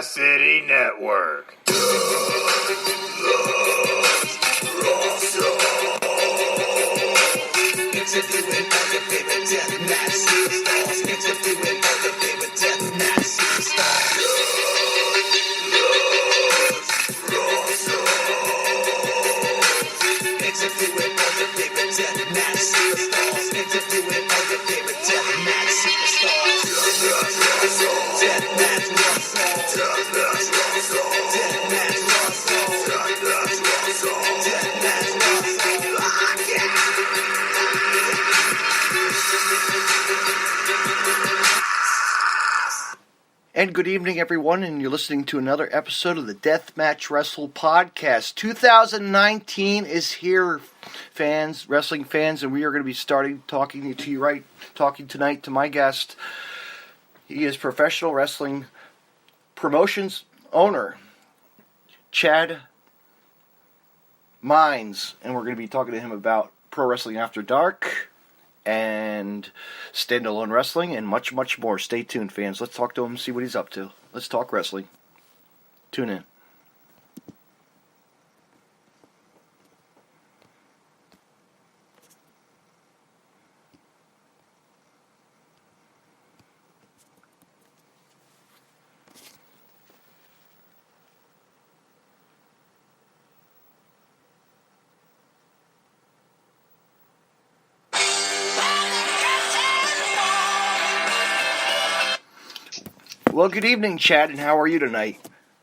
City Network. Interviewing all your favorite deathmatch superstars. Interviewing all your favorite deathmatch superstars. Interviewing all your favorite deathmatch superstars. Interviewing all your favorite deathmatch superstars. Deathmatch rock song. Deathmatch rock song. Deathmatch rock song. Deathmatch rock song. Deathmatch rock song. And good evening, everyone, and you're listening to another episode of the Deathmatch Wrestle Podcast. 2019 is here, fans, wrestling fans, and we are going to be talking tonight to my guest. He is professional wrestling promotions owner, Chad Mines, and we're going to be talking to him about Pro Wrestling After Dark and standalone wrestling, and much, much more. Stay tuned, fans. Let's talk to him, see what he's up to. Let's talk wrestling. Tune in. Well, good evening, Chad, and how are you tonight?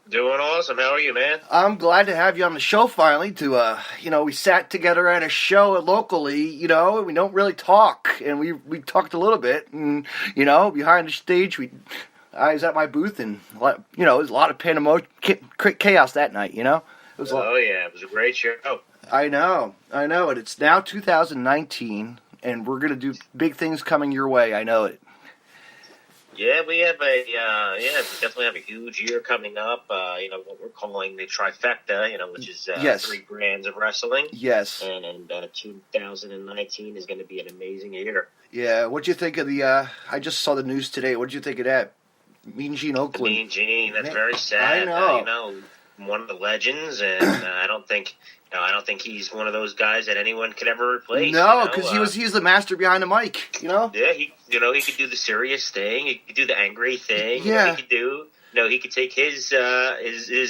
Doing awesome. How are you, man? I'm glad to have you on the show finally. We sat together at a show locally, and we don't really talk, and we talked a little bit, and, behind the stage, I was at my booth, and, it was a lot of pandemonium, chaos that night, It was it was a great show. I know, and it's now 2019, and we're going to do big things coming your way, I know it. Yeah, we have we definitely have a huge year coming up. What we're calling the trifecta, which is yes. 3 brands of wrestling. Yes. And 2019 is going to be an amazing year. Yeah, what'd you think of I just saw the news today. What'd you think of that? Mean Gene Oakland. Mean Gene, that's very sad. I know. One of the legends, and I don't think he's one of those guys that anyone could ever replace. No, because he's the master behind the mic. Yeah, he could do the serious thing. He could do the angry thing. Yeah. He could take his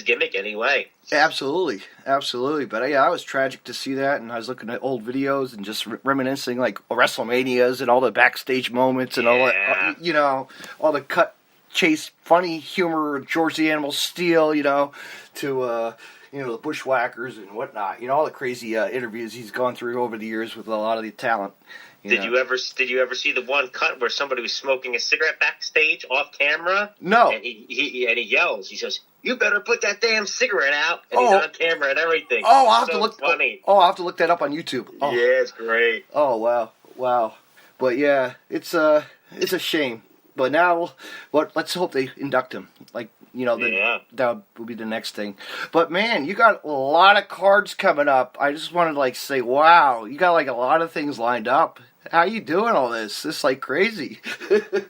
gimmick anyway. Absolutely. But yeah, I was tragic to see that, and I was looking at old videos and just reminiscing like WrestleManias and all the backstage moments and all that. All the cut. Chase funny humor, George the Animal Steel, to the Bushwhackers and whatnot. All the crazy interviews he's gone through over the years with a lot of the talent. Did you ever see the one cut where somebody was smoking a cigarette backstage off camera? No. And he yells. He says, "You better put that damn cigarette out!" And he's on camera and everything. Oh, I'll have to look. Funny. I'll have to look that up on YouTube. Oh. Yeah, it's great. Oh wow. But yeah, it's a shame. But now, let's hope they induct him. That will be the next thing. But man, you got a lot of cards coming up. I just wanted to say, wow, you got a lot of things lined up. How you doing all this? This is crazy.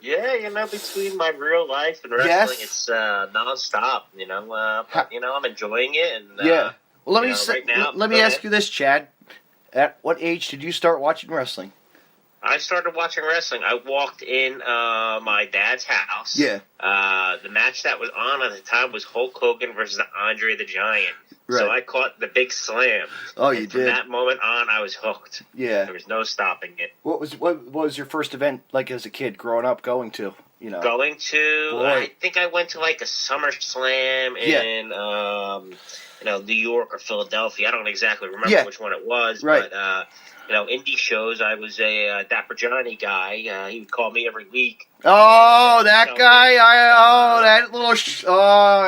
Yeah, between my real life and wrestling, It's nonstop. I'm enjoying it. And yeah. Well, let me ask you this, Chad. At what age did you start watching wrestling? I started watching wrestling. I walked in my dad's house. Yeah. The match that was on at the time was Hulk Hogan versus Andre the Giant. Right. So I caught the big slam. Oh, and you from did. From that moment on, I was hooked. Yeah. There was no stopping it. What was your first event as a kid growing up going to? Going to, Boy. I think I went to a Summer Slam in New York or Philadelphia. I don't exactly remember which one it was, right. But indie shows. I was a Dapper Johnny guy. He would call me every week. Oh, that guy! That little.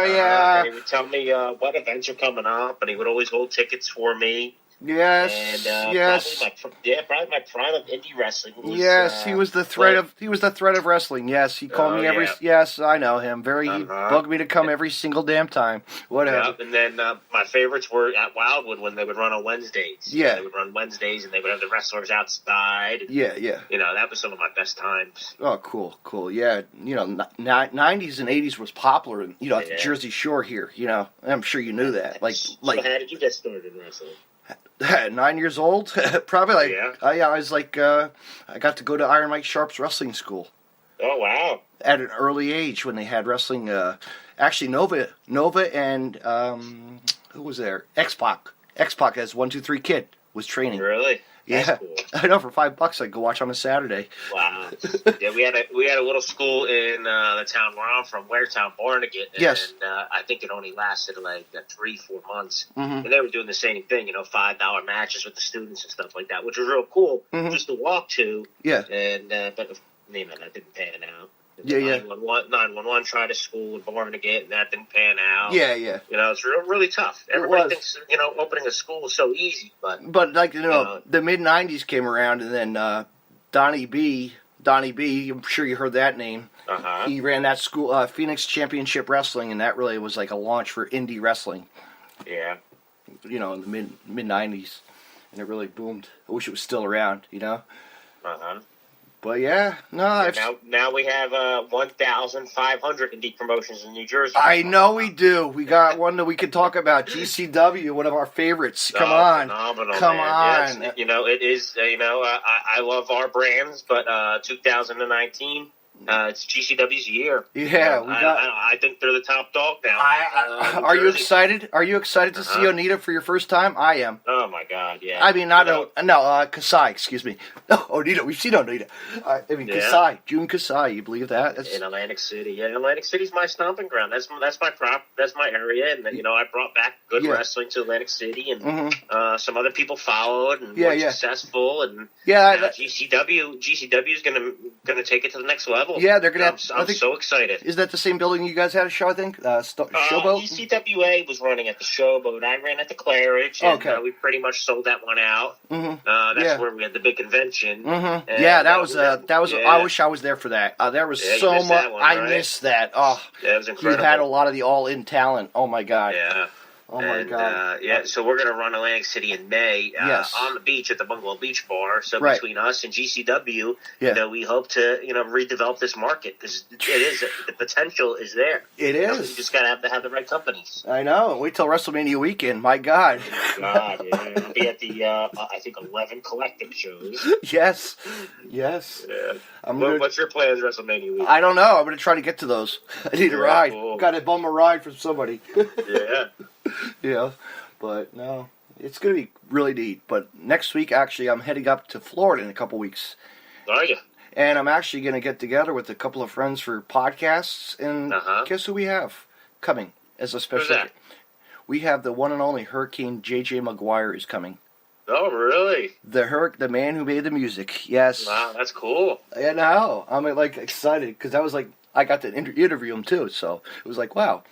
Yeah. And he would tell me what events are coming up, and he would always hold tickets for me. Yes, And yes. probably my prime of indie wrestling was, Yes, he was the threat of wrestling. Yes, he called me every. yeah. Yes, I know him. He Uh-huh. bugged me to come every single damn time. Whatever. Yep, and then my favorites were at Wildwood when they would run on Wednesdays. Yeah. They would run Wednesdays, and they would have the wrestlers outside. And, Yeah. that was some of my best times. Oh, cool. Yeah, 90s and 80s was popular, at the Yeah. Jersey Shore here. I'm sure you knew that. So how did you get started in wrestling? 9 years old, probably. Yeah. I was I got to go to Iron Mike Sharp's wrestling school Oh, wow. at an early age when they had wrestling. Actually, Nova, and who was there? X-Pac as 1-2-3 Kid was training. Really? Yeah, That's cool. I know. For $5, I could go watch on a Saturday. Wow. Yeah, we had a little school in the town where I'm from, Waretown, Barnegat. Yes. And I think it only lasted like 3-4 months. Mhm. And they were doing the same thing, $5 matches with the students and stuff like that, which was real cool Mhm. just to walk to. Yeah. And but that didn't pan out. Yeah. 911 tried a school in Barnegat, and that didn't pan out. Yeah. It's really tough. Everybody thinks opening a school is so easy, but the mid '90s came around, and then Donnie B. I'm sure you heard that name. uh-huh. He ran that school, Phoenix Championship Wrestling, and that really was like a launch for indie wrestling. Yeah. In the mid '90s, and it really boomed. I wish it was still around. Uh-huh. But yeah, no, Now we have 1,500 indie promotions in New Jersey. I know we do. We got one that we could talk about. GCW, one of our favorites. Come on, phenomenal, come man. on. Yeah, it is. I love our brands, but 2019. It's GCW's year. Yeah, I think they're the top dog now. Are you excited? Are you excited to see Onita for your first time? I am. Oh my God, yeah. I mean, Kasai. Excuse me. No, Onita. We've seen Onita. Kasai, June Kasai. You believe that? In Atlantic City, yeah. Atlantic City's my stomping ground. That's my area, and I brought back good wrestling to Atlantic City, and some other people followed and were successful, and GCW is gonna take it to the next level. Yeah, they're gonna. I'm so excited. Is that the same building you guys had a show? I think Showboat. ECWA was running at the Showboat. I ran at the Claridge, and we pretty much sold that one out. Mm-hmm. That's where we had the big convention. Mm-hmm. Yeah, that was. I wish I was there for that. There was so much. I missed that. Oh, yeah, it was incredible. You had a lot of the all-in talent. Oh my God. Yeah. Oh my God! So we're gonna run Atlantic City in May on the beach at the Bungalow Beach Bar. So between us and GCW, we hope to redevelop this market because the potential is there. It is. You just gotta have the right companies. I know. Wait till WrestleMania weekend. My God. God, yeah. I'll be at the I think 11 collective shows. Yes. Yeah. What's your plans WrestleMania week? I don't know. I'm gonna try to get to those. I need a ride. Cool. Got to bum a ride from somebody. Yeah. But no, it's going to be really neat. But next week, actually, I'm heading up to Florida in a couple weeks. Are you? And I'm actually going to get together with a couple of friends for podcasts. And guess who we have coming as a special? Who's that? We have the one and only Hurricane J.J. Maguire is coming. Oh, really? The man who made the music. Yes. Wow, that's cool. I know. I'm excited because that was I got to interview him too. So it was wow.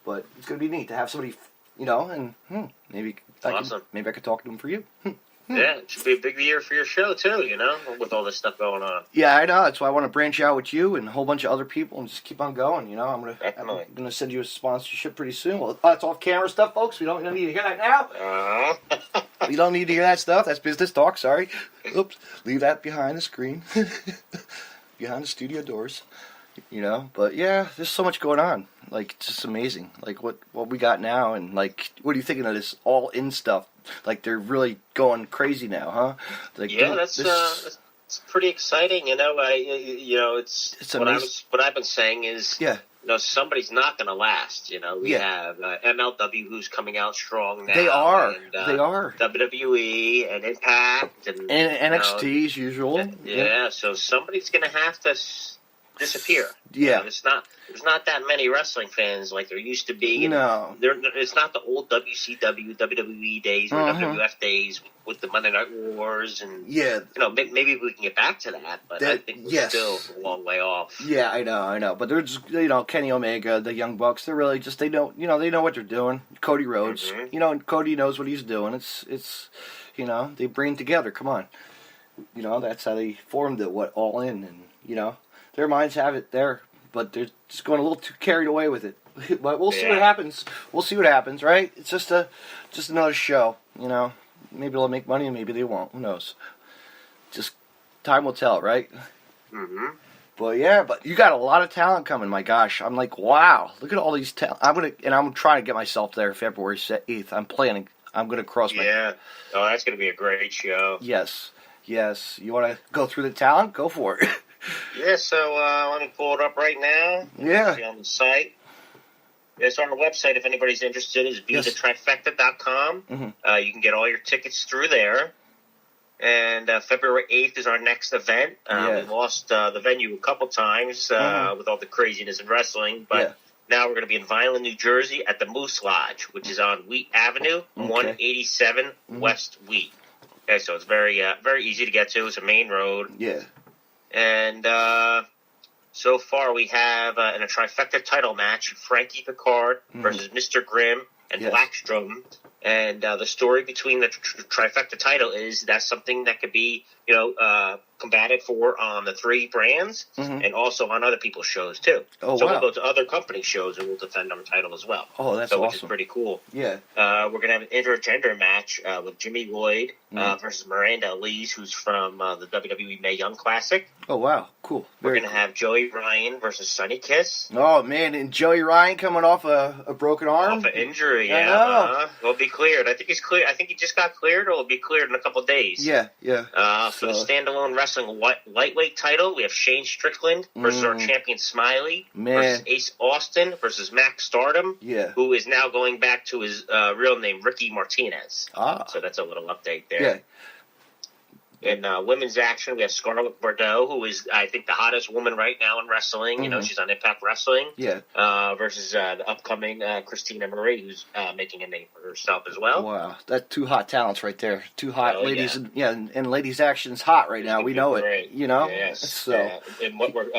But it's going to be neat to have somebody, and maybe I could talk to him for you. Yeah, it should be a big year for your show too, with all this stuff going on. Yeah, I know. That's why I want to branch out with you and a whole bunch of other people and just keep on going. I'm gonna send you a sponsorship pretty soon. Well, that's off camera stuff, folks. We don't need to hear that now. We don't need to hear that stuff. That's business talk. Sorry. Oops. Leave that behind the screen, behind the studio doors. But yeah, there's so much going on. It's just amazing. What we got now, and what are you thinking of this all in stuff? They're really going crazy now, huh? That's pretty exciting. It's amazing. What I've been saying is, somebody's not going to last. We have MLW who's coming out strong now. They are. And, they are. WWE and Impact and NXT as usual. Yeah. So somebody's going to have to disappear. Yeah. There's not that many wrestling fans like there used to be. No. It's not the old WCW, WWE days or WWF days with the Monday Night Wars and maybe we can get back to that, but I think we're still a long way off. Yeah, I know. But they're just Kenny Omega, the Young Bucks, they're really just they know what they're doing. Cody Rhodes. And Cody knows what he's doing. It's You know, they bring together. Come on. You know, that's how they formed it, All In. And, you know, their minds have it there, but they're just going a little too carried away with it. But we'll see what happens. We'll see what happens, right? It's just another show, you know. Maybe they'll make money and maybe they won't. Who knows? Just time will tell, right? Mm-hmm. But you got a lot of talent coming. My gosh, I'm like, wow! Look at all these talent. I'm trying to get myself there February 8th. I'm gonna cross my. Yeah. Oh, that's gonna be a great show. Yes. You want to go through the talent? Go for it. Yeah. So let me pull it up right now. Yeah. See on the site. It's on the website. If anybody's interested, is bethetrifecta.com. Mm-hmm. You can get all your tickets through there. And February 8th is our next event. We lost the venue a couple times with all the craziness in wrestling. But now we're going to be in Vineland, New Jersey at the Moose Lodge, which is on Wheat Avenue, 187 West Wheat. Okay, so it's very easy to get to. It's a main road. Yeah. And so far we have in a trifecta title match, Frankie Picard versus Mr. Grimm and Blackstrom. And the story between the trifecta title is that's something that could be, combated for on the three brands and also on other people's shows too. Oh, so wow. we'll go to other company shows and we'll defend our title as well. Oh, that's awesome. Which is pretty cool. Yeah. We're going to have an intergender match with Jimmy Lloyd versus Miranda Elise, who's from the WWE Mae Young Classic. Oh, wow. Cool. We're going to have Joey Ryan versus Sonny Kiss. Oh, man. And Joey Ryan coming off a broken arm? Off an injury, yeah. Will be cleared. I think he's clear. I think he just got cleared, or will be cleared in a couple of days. Yeah. For the standalone wrestling lightweight title, we have Shane Strickland versus our champion Smiley versus Ace Austin versus Max Stardom, who is now going back to his real name, Ricky Martinez. So that's a little update there. Yeah. In women's action, we have Scarlett Bordeaux, who is, I think, the hottest woman right now in wrestling. You know, she's on Impact Wrestling. Yeah. Versus the upcoming Christina Marie, who's making a name for herself as well. Wow. That's two hot talents right there. Two hot ladies. Yeah. And ladies' action's hot right now. We know it. You know? Yes. So. And what we're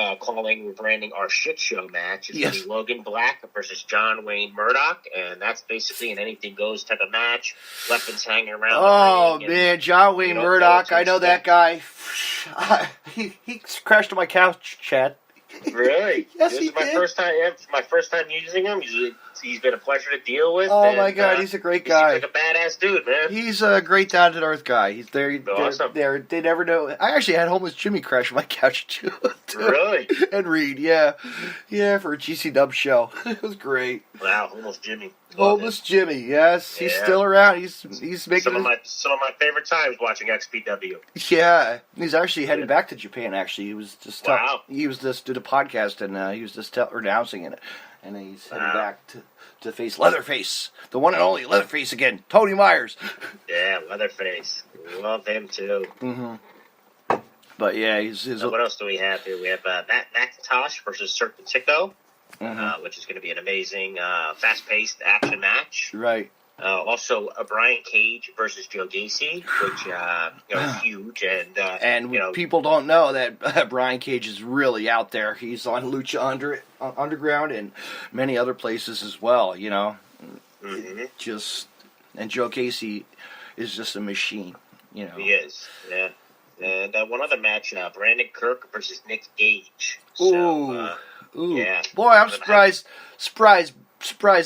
branding our shit show match is going to be Logan Black versus John Wayne Murdoch. And that's basically an anything goes type of match. Weapons hanging around. Oh, man. John Wayne Murdoch. I know that guy. He crashed on my couch, Chad. Really? Yes, this is my first time. Yeah, my first time using him. He's been a pleasure to deal with. Oh my God, he's a great guy. He's like a badass dude, man. He's a great down to earth guy. He's there. Awesome. They never know. I actually had homeless Jimmy crash on my couch too. Really? And Reed, yeah, for a GC Dub show. It was great. Wow, homeless Jimmy. Homeless Jimmy, yes, he's still around. He's making some of my favorite times watching XPW. Yeah, he's actually heading back to Japan. Actually, he was just he was just did a podcast and he was just announcing it, and he's heading back to face Leatherface, the one and only Leatherface again, Tony Myers. Yeah, Leatherface, love him too. Mm-hmm. But yeah, what else do we have here? We have Macintosh versus Serpentico. Which is going to be an amazing, fast-paced action match. Right. Also, Brian Cage versus Joe Gacy, which is huge. And people don't know that Brian Cage is really out there. He's on Lucha Underground and many other places as well. You know, and Joe Gacy is just a machine. You know, he is. Yeah. And one other match, Brandon Kirk versus Nick Gage. Ooh. Yeah. Boy, I'm surprised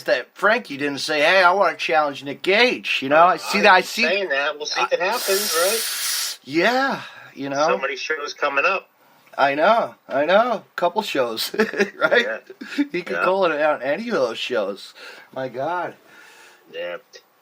that Frankie didn't say, "Hey, I want to challenge Nick Gage." You know, I see saying that. We'll see if it happens, right? Yeah, you know. So many shows coming up. I know. Couple shows, right? Yeah. He could call it out any of those shows. My God. Yeah.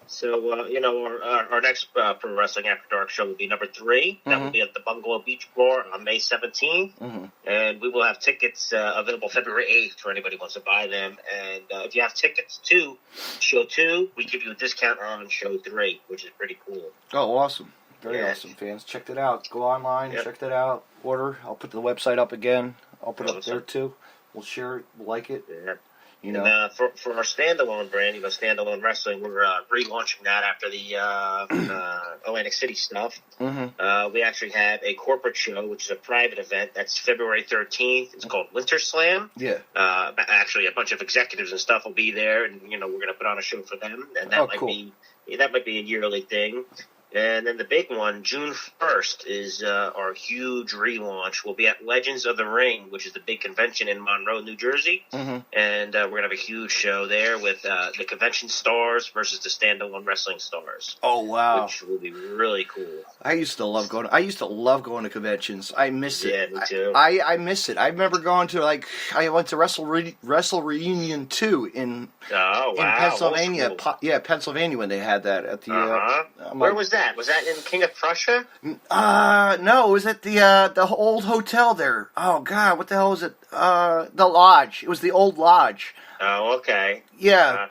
So, our next Pro Wrestling After Dark show will be number 3. That will be at the Bungalow Beach Bar on May 17th. And we will have tickets available February 8th for anybody who wants to buy them. And if you have tickets to show 2, we give you a discount on show 3, which is pretty cool. Oh, awesome. Very awesome, fans. Check it out. Go online, check that out. Order. I'll put the website up again. I'll put it up there, too. We'll share it. We'll like it. Yeah. You know. And for our standalone brand, standalone wrestling, we're relaunching that after the Atlantic City stuff. We actually have a corporate show, which is a private event. That's February 13th. It's called Winter Slam. Yeah. Actually, a bunch of executives and stuff will be there, and we're going to put on a show for them. And that might be a yearly thing. And then the big one, June 1st, is our huge relaunch. We'll be at Legends of the Ring, which is the big convention in Monroe, New Jersey. Mm-hmm. And we're going to have a huge show there with the convention stars versus the standalone wrestling stars. Oh, wow. Which will be really cool. I used to love going to conventions. I miss it. Yeah, me too. I miss it. I remember going to, I went to Wrestle Reunion 2 in Pennsylvania. Pennsylvania when they had that at the... Where was that? Was that in King of Prussia? No, it was at the old hotel there. Oh, God, what the hell was it? The Lodge. It was the old Lodge. Oh, okay. Yeah.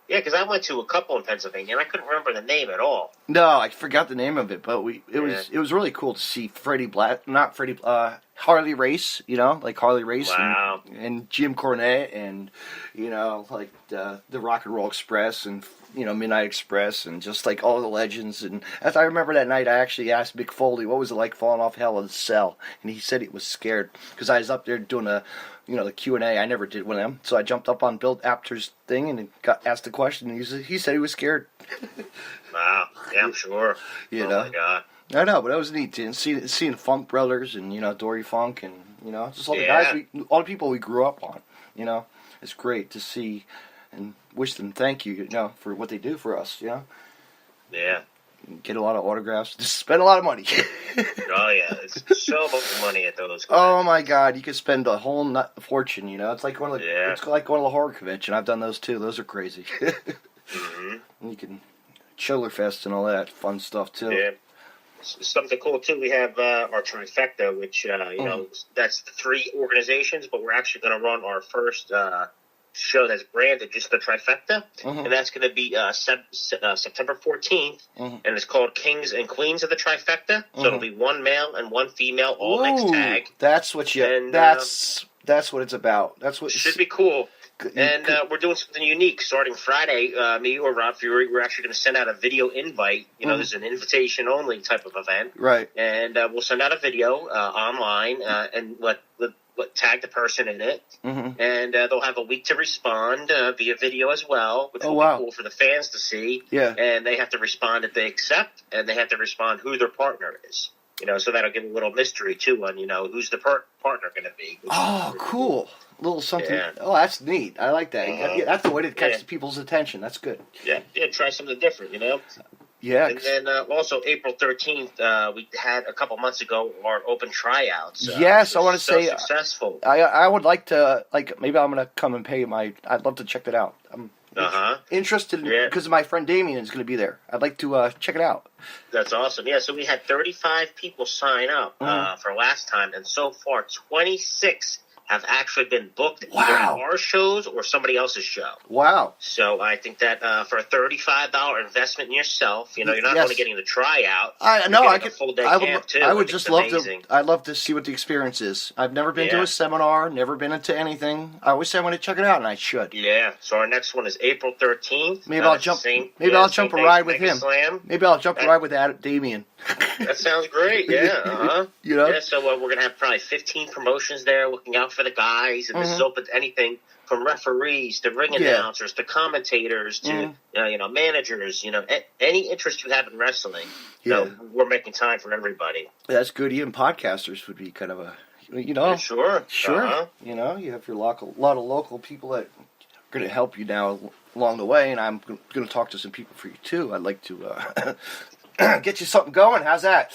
Because I went to a couple in Pennsylvania, and I couldn't remember the name at all. No, I forgot the name of it, but it was really cool to see Harley Race, Harley Race and Jim Cornette and, the Rock and Roll Express and, Midnight Express and just all the legends. And as I remember that night, I actually asked Mick Foley what was it like falling off Hell in a Cell, and he said he was scared because I was up there doing the Q&A. I never did one of them, so I jumped up on Bill Apter's thing and got asked a question. And he said he was scared. Wow, yeah, I'm sure. Oh my God. I know, but that was neat seeing Funk Brothers and Dory Funk and just all the guys, all the people we grew up on. It's great to see and wish them thank you, for what they do for us. Yeah. Get a lot of autographs. Just spend a lot of money. Oh yeah, it's so much money at those. Oh my God, you could spend a whole fortune. It's like it's like going to the horror convention. I've done those too. Those are crazy. Mm-hmm. You can Chillerfest and all that fun stuff too. Yeah. Something cool too. We have our trifecta, which that's the 3 organizations, but we're actually going to run our first show that's branded just the trifecta, and that's going to be September 14th, and it's called Kings and Queens of the Trifecta. So it'll be 1 male and 1 female, all mixed tag. That's what that's what it's about. That's what should be cool. And we're doing something unique starting Friday. Me or Rob Fury, we're actually going to send out a video invite. There's an invitation only type of event, right? And we'll send out a video online and let tag the person in it, and they'll have a week to respond via video as well, which will be cool for the fans to see. Yeah, and they have to respond if they accept, and they have to respond who their partner is. So that'll give a little mystery too on who's the partner going to be. Oh, cool! A little something. Yeah. Oh, that's neat. I like that. That's the way to catch people's attention. That's good. Yeah. Try something different. Yeah. And then also April 13th, we had a couple months ago our open tryouts. Yes, I want to say successful. I would like to maybe I'm going to come and pay I'd love to check that out. I'm interested because my friend Damien is going to be there. I'd like to check it out. That's awesome. Yeah, so we had 35 people sign up for last time, and so far 26 have actually been booked either at our shows or somebody else's show. Wow. So I think that for a $35 investment in yourself, you're not only getting the tryout. I know. I could. Full day camp too. I would just love to. I'd love to see what the experience is. I've never been to a seminar. Never been into anything. I always say I'm going to check it out, and I should. Yeah. So our next one is April 13th. Maybe I'll jump. Maybe I'll jump a ride with him. Slam. Maybe I'll jump a ride with Damien. That sounds great. Yeah. Yeah. So we're going to have probably 15 promotions there, looking out for the guys, and this is open to anything from referees to ring announcers to commentators to managers. Any interest you have in wrestling, we're making time for everybody. That's good. Even podcasters would be kind of a sure. You have your lot of local people that are going to help you now along the way, and I'm going to talk to some people for you too. I'd like to get you something going. How's that?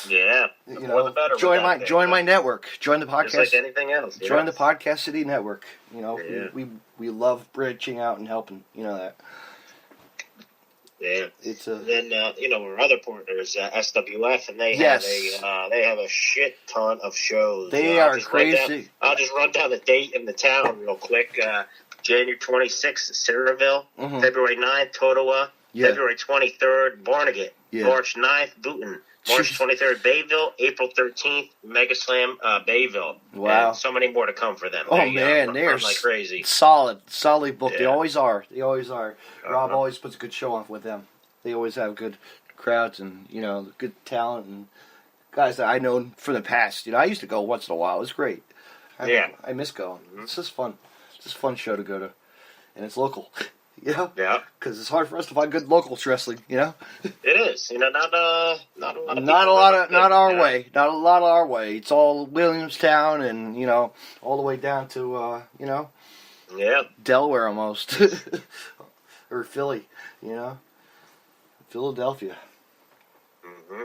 Yeah. The better join my network. Join the podcast. Just like anything else. Join the Podcast City network. We love branching out and helping. That. Yeah. It's then our other partners, SWF, and they have a shit ton of shows. They are crazy. I'll just run down the date and the town real quick. January 26th, Cedarville. February 9th, Totowa. February 23rd, Barnegat. March 9th, Booton. March 23rd, Bayville. April 13th, Mega Slam, Bayville. Wow. And so many more to come for them. Oh, man. They're like crazy. Solid book. Yeah. They always are. Uh-huh. Rob always puts a good show on with them. They always have good crowds and, good talent and guys that I know from the past. I used to go once in a while. It was great. I miss going. It's just fun. It's just a fun show to go to. And it's local. you know? Yeah. Because it's hard for us to find good local wrestling, you know? It is. You know, not a lot of not a lot our way. It's all Williamstown and, you know, all the way down to, you know? Yeah. Delaware almost. Or Philly, you know? Philadelphia. Mm-hmm.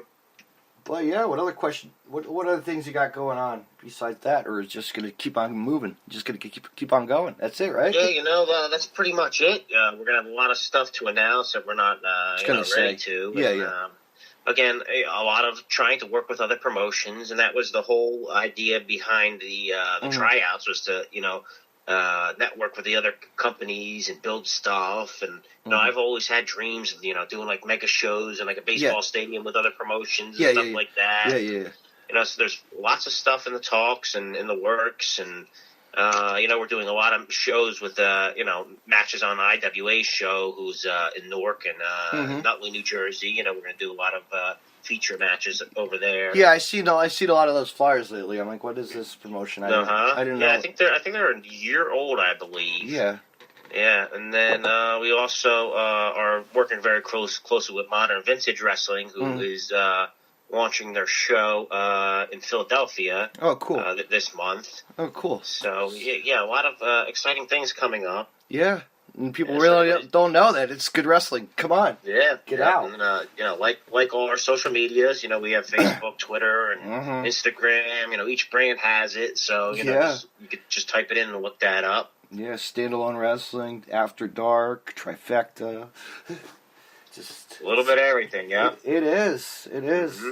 But yeah, what other things you got going on besides that, or is it just gonna keep on moving? Just gonna keep on going. That's it, right? Yeah, you know, that's pretty much it. We're gonna have a lot of stuff to announce that we're not ready to. Yeah, and, yeah. Again, a lot of trying to work with other promotions, and that was the whole idea behind the tryouts, was to, you know, network with the other companies and build stuff. And, you know, I've always had dreams of, you know, doing like mega shows and like a baseball stadium with other promotions and stuff like that. Yeah, yeah. You know, so there's lots of stuff in the talks and in the works. And, you know, we're doing a lot of shows with, you know, matches on IWA's show, who's in Newark and Nutley, New Jersey. You know, we're going to do a lot of feature matches over there. Yeah, I seen a lot of those flyers lately. I'm like, what is this promotion? I didn't know. Yeah, I think they're a year old, I believe. Yeah. Yeah, and then we also are working very closely with Modern Vintage Wrestling, who is launching their show in Philadelphia. Oh, cool. This month. Oh, cool. So yeah, a lot of exciting things coming up. Yeah. And people really don't know that it's good wrestling. Come on, get out. And, you know, like all our social medias, you know, we have Facebook, Twitter, and Instagram. You know, each brand has it, so you know, you could just type it in and look that up. Yeah, Standalone Wrestling, After Dark, Trifecta, just a little bit of everything. Yeah, it is. Mm-hmm.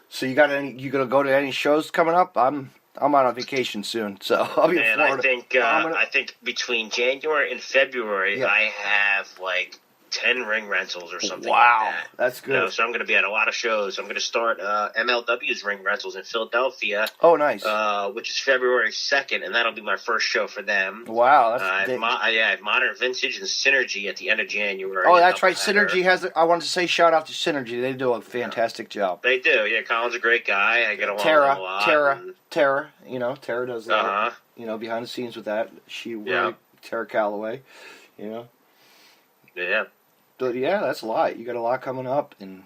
So you gonna go to any shows coming up? I'm on a vacation soon, so I'll be in Florida. I think between January and February, I have like 10 ring rentals or something like that. That's good. You know, so I'm going to be at a lot of shows. I'm going to start MLW's ring rentals in Philadelphia. Oh, nice. Which is February 2nd, and that'll be my first show for them. Wow. I have Modern Vintage and Synergy at the end of January. Oh, that's right. Synergy has I wanted to say shout out to Synergy. They do a fantastic job. They do. Yeah, Colin's a great guy. I get along with him a lot. Tara, you know, Tara does that. You know, behind the scenes with that. Tara Calloway, you know. Yeah. But yeah, that's a lot. You got a lot coming up, and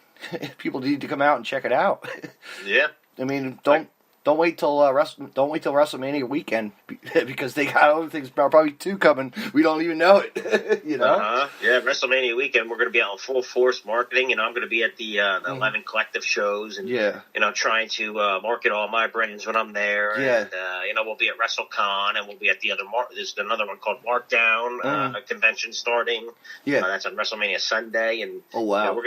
people need to come out and check it out. Yeah. I mean, don't wait till WrestleMania weekend because they got other things. Probably 2 coming. We don't even know it. You know. Yeah, WrestleMania weekend. We're going to be out in full force marketing. You know, I'm going to be at the 11 Collective shows, and you know, trying to market all my brands when I'm there. Yeah. And you know, we'll be at WrestleCon, and we'll be at the other there's another one called Markdown, a convention starting. Yeah. That's on WrestleMania Sunday, and oh wow, you know, we're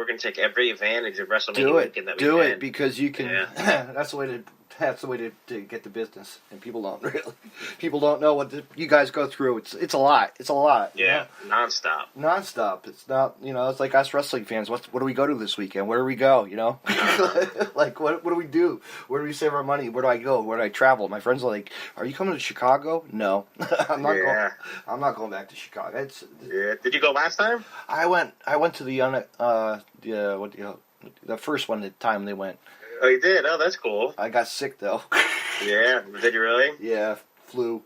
going to take every advantage of WrestleMania weekend that we can. Do it because you can. Yeah. That's the way to get the business, and people don't know what you guys go through. It's a lot. Yeah, nonstop. It's not, you know, it's like us wrestling fans. What do we go to this weekend? Where do we go? You know, like what do we do? Where do we save our money? Where do I go? Where do I travel? My friends are like, "Are you coming to Chicago?" No, I'm not going. I'm not going back to Chicago. Did you go last time? I went to the first one. The time they went. Oh, you did? Oh, that's cool. I got sick, though. Yeah? Did you really? Yeah, flu.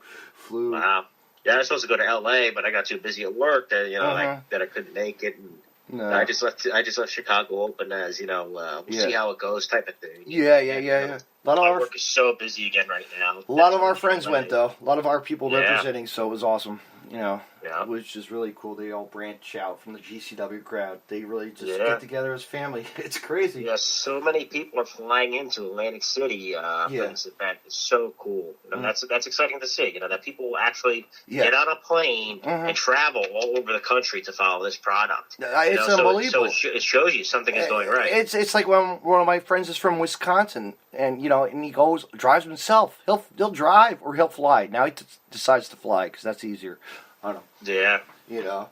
Wow. Yeah, I was supposed to go to L.A., but I got too busy at work that, you know, that I couldn't make it. And no. I just left Chicago open as, you know, we'll see how it goes type of thing. Yeah. My work is so busy again right now. A lot of our friends went, though. A lot of our people representing, so it was awesome. You know, which is really cool. They all branch out from the GCW crowd. They really just get together as family. It's crazy. Yeah, so many people are flying into Atlantic City for this event. It's so cool. You know, that's exciting to see. You know, that people actually get on a plane and travel all over the country to follow this product. It's unbelievable. So it shows you something is going right. It's like when one of my friends is from Wisconsin, and you know, and he drives himself. He'll drive or he'll fly. Now he decides to fly because that's easier. I don't know. Yeah. You know,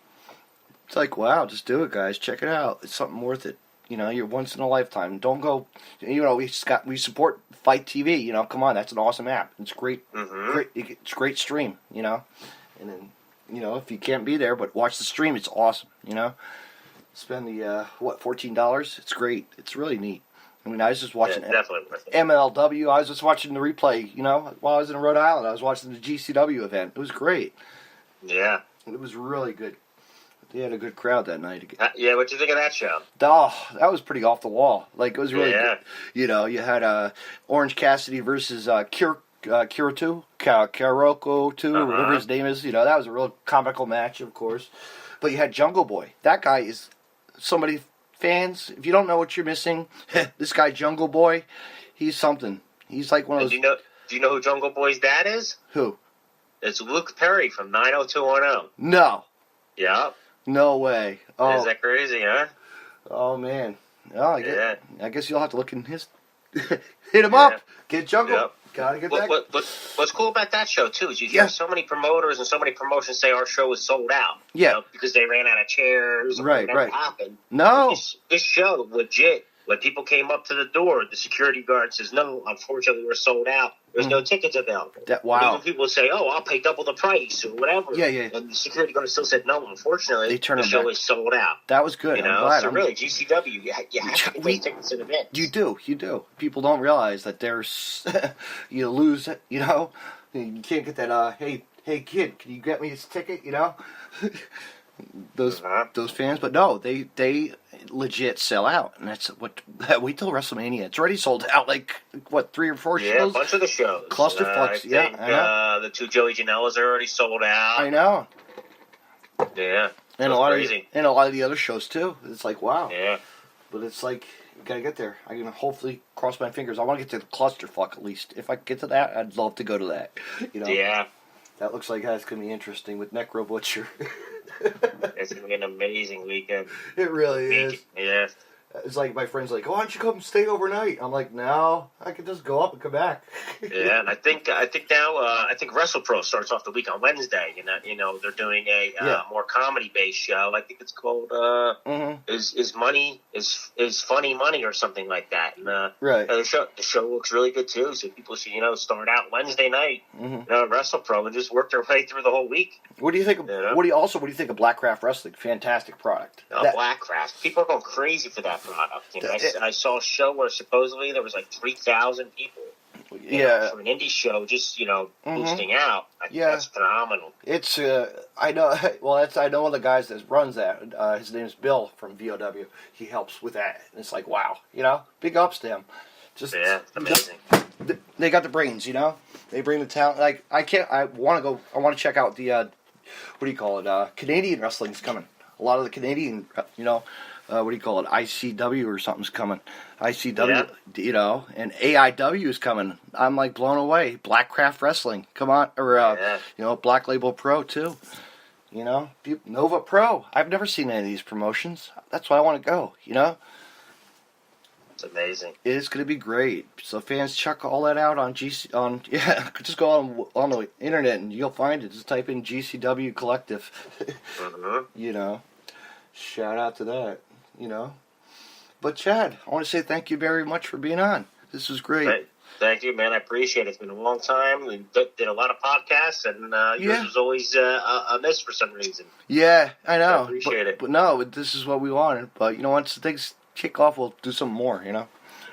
it's like, wow, just do it, guys. Check it out. It's something worth it. You know, you're once in a lifetime. Don't go. You know, we support Fight TV. You know, come on, that's an awesome app. It's great. It's great stream. You know, and then you know if you can't be there, but watch the stream. It's awesome. You know, spend the $14. It's great. It's really neat. I mean, I was just watching MLW. I was just watching the replay, you know, while I was in Rhode Island. I was watching the GCW event. It was great. Yeah. It was really good. They had a good crowd that night. Yeah, what'd you think of that show? Oh, that was pretty off the wall. Like, it was really good. You know, you had Orange Cassidy versus Kiroko 2, whatever his name is. You know, that was a real comical match, of course. But you had Jungle Boy. That guy is somebody, fans, if you don't know what you're missing, this guy Jungle Boy, he's something. He's like one of those... Do you know who Jungle Boy's dad is? Who? It's Luke Perry from 90210. No. Yeah. No way. Oh. Is that crazy, huh? Oh, man. Oh, I guess you'll have to look in his... Hit him up. Get Jungle. Yep. Gotta get that. What's cool about that show, too, is you hear so many promoters and so many promotions say our show was sold out. Yeah. You know, because they ran out of chairs. Right. Happened. No. This show, legit. When people came up to the door, the security guard says, "No, unfortunately, we're sold out. There's no tickets available." Wow. Even people say, "Oh, I'll pay double the price or whatever." Yeah. And the security guard still said, "No, unfortunately, the show is sold out." That was good. You know, so really, GCW, you have to get those tickets in advance. You do. People don't realize that there's, you lose, you know, you can't get that. Hey, kid, can you get me this ticket? You know, those fans, but no, they legit sell out, and that's what. Wait till WrestleMania; it's already sold out. Like what, 3 or 4 shows? Yeah, a bunch of the shows. Clusterfucks. I know. The 2 Joey Janela's are already sold out. I know. Yeah, and a lot of the other shows too. It's like wow. Yeah, but it's like you gotta get there. I can hopefully cross my fingers. I want to get to the clusterfuck at least. If I can get to that, I'd love to go to that. You know. Yeah. That looks like that's gonna be interesting with Necro Butcher. It's gonna be an amazing weekend. It really is. Yeah. It's like my friend's like, "Oh, why don't you come stay overnight?" I'm like, "No, I can just go up and come back." Yeah, and I think now WrestlePro starts off the week on Wednesday. You know they're doing a more comedy based show. I think it's called Is Funny Money or something like that. And, right. The show looks really good too. So people should start out Wednesday night WrestlePro and just work their way through the whole week. What do you think? What do you think of Blackcraft Wrestling? Fantastic product. Blackcraft. People are going crazy for that product. You know, I saw a show where supposedly there was like 3,000 people. For an indie show, just boosting out. That's phenomenal. It's I know. Well, I know one of the guys that runs that. His name is Bill from VOW. He helps with that. And it's like wow, big ups to him. Just amazing. They got the brains, They bring the talent. Like I want to check out the what do you call it? Canadian wrestling's coming. A lot of the Canadian, what do you call it? ICW or something's coming. ICW, and AIW is coming. I'm like blown away. Blackcraft Wrestling, come on, or Black Label Pro too. Nova Pro. I've never seen any of these promotions. That's why I want to go. It's amazing. It is going to be great. So fans, check all that out on just go on the internet and you'll find it. Just type in GCW Collective. Shout out to that. But Chad, I want to say thank you very much for being on. This was great. Thank you, man. I appreciate it. It's been a long time. We did a lot of podcasts, and yours was always a miss for some reason. Yeah, I know. I appreciate it. But no, this is what we wanted. But, once things kick off, we'll do some more,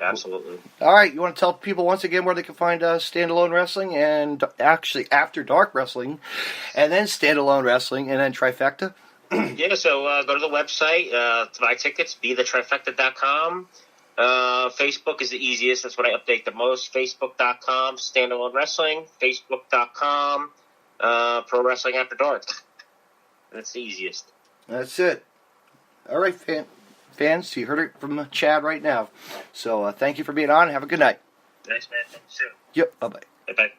Absolutely. All right, you want to tell people once again where they can find Standalone Wrestling and actually After Dark Wrestling, and then Standalone Wrestling, and then Trifecta? So go to the website to buy tickets, bethetrifecta.com. Facebook is the easiest. That's what I update the most. Facebook.com, Standalone Wrestling. Facebook.com, Pro Wrestling After Dark. That's the easiest. That's it. All right, fans, you heard it from Chad right now. So thank you for being on. Have a good night. Thanks, man. Thank you soon. Yep. Bye-bye. Bye-bye.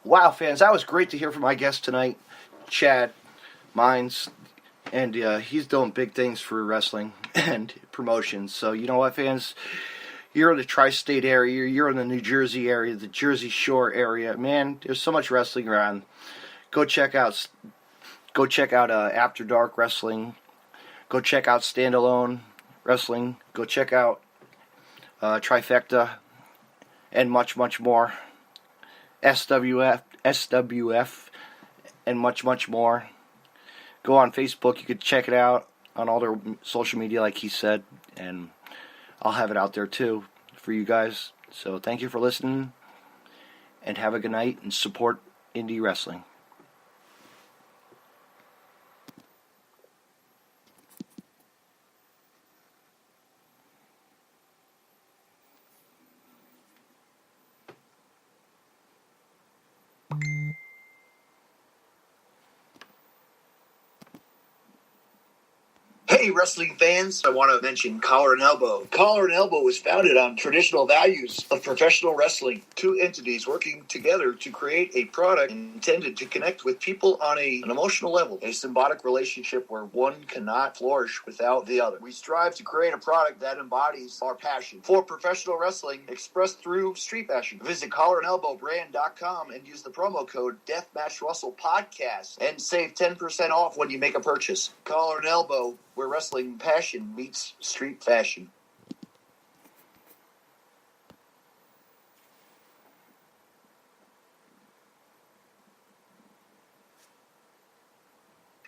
Wow, fans, that was great to hear from my guest tonight, Chad Mines, and he's doing big things for wrestling and promotions. So you know what, fans, you're in the tri-state area, you're in the New Jersey area, the Jersey Shore area, man, there's so much wrestling around. Go check out After Dark Wrestling. Go check out Standalone Wrestling. Go check out Trifecta and much, much more. SWF, and much, much more. Go on Facebook. You could check it out on all their social media, like he said, and I'll have it out there too for you guys. So thank you for listening, and have a good night, and support indie wrestling. Hey, wrestling fans, I want to mention Collar and Elbow. Collar and Elbow was founded on traditional values of professional wrestling. Two entities working together to create a product intended to connect with people on an emotional level. A symbiotic relationship where one cannot flourish without the other. We strive to create a product that embodies our passion for professional wrestling expressed through street fashion. Visit collarandelbowbrand.com and use the promo code DeathmatchRussellPodcast and save 10% off when you make a purchase. Collar and Elbow, where wrestling passion meets street fashion.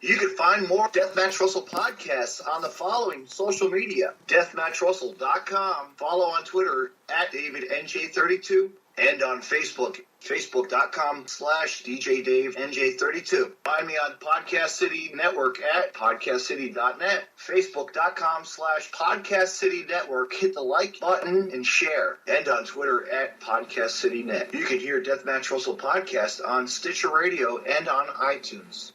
You can find more Deathmatch Russell podcasts on the following social media. DeathmatchRussell.com. Follow on Twitter at DavidNJ32 and on Facebook. Facebook.com/DJDaveNJ32. Find me on Podcast City Network at PodcastCity.net. Facebook.com/Podcast City Network. Hit the like button and share. And on Twitter at PodcastCityNet. You can hear Deathmatch Russell podcast on Stitcher Radio and on iTunes.